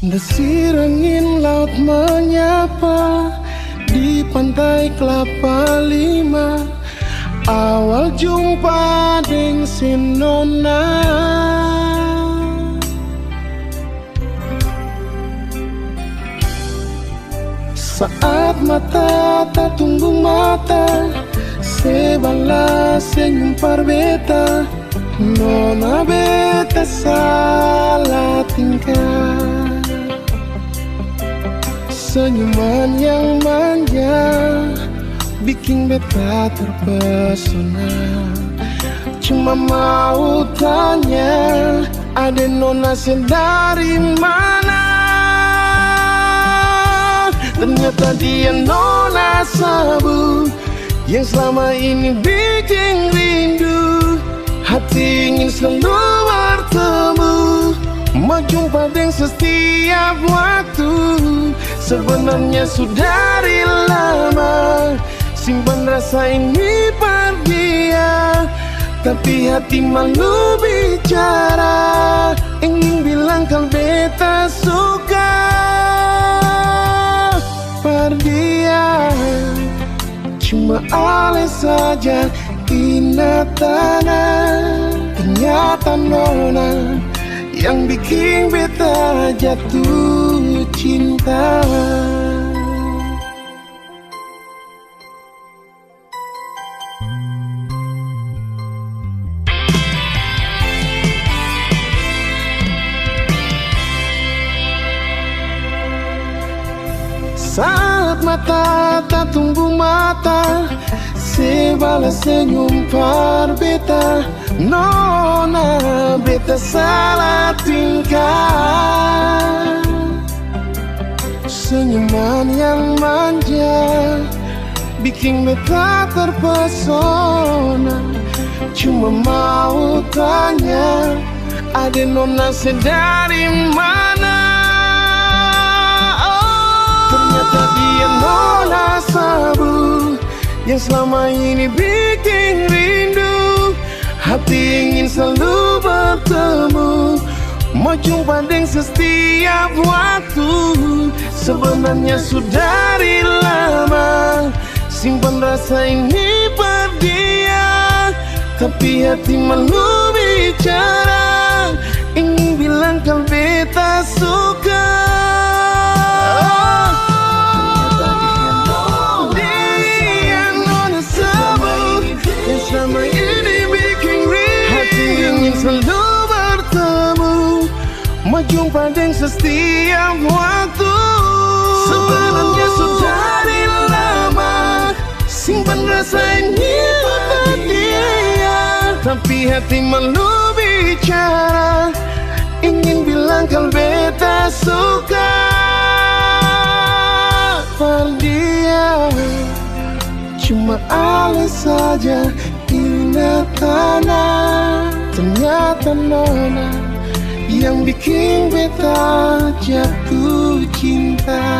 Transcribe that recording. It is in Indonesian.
Desir angin laut menyapa di pantai Kelapa Lima. Awal jumpa deng sinona, saat mata tak tunggu mata, sebala senyum parbeta. Nona beta salah tingkah, senyuman yang manja bikin beta terpesona. Cuma mau tanya, ade nona dari mana? Ternyata dia nona Sabu yang selama ini bikin rindu. Hati ingin selalu bertemu, mau jumpa dengan setiap waktu. Sebenarnya sudah dari lama simpan rasa ini per dia, tapi hati malu bicara. Ingin bilang kalau beta suka per dia, cuma ale saja inatana. Ternyata nona yang bikin beta jatuh cinta. Saat mata tak tunggu mata, sebala senyum par beta. Nona beta salah tingkah, senyuman yang manja bikin beta terpesona. Cuma mau tanya, ade nona dari mana? Ternyata dia nona Sabu yang selama ini bikin rindu. Hati ingin selalu bertemu, mau jumpa dengan setiap waktu. Sebenarnya sudah dari lama simpan rasa ini per dia, tapi hati malu bicara. Ingin bilang kalau beta suka. Selama ini bikin rindu, hati ingin selalu bertemu, mau jumpa dengan setiap waktu. Sebenarnya sudah dari lama simpan rasa ini pada dia, tapi hati malu bicara. Ingin bilang kalau beta suka per dia, cuma ale saja inatana. Ternyata nona yang bikin beta jatuh cinta.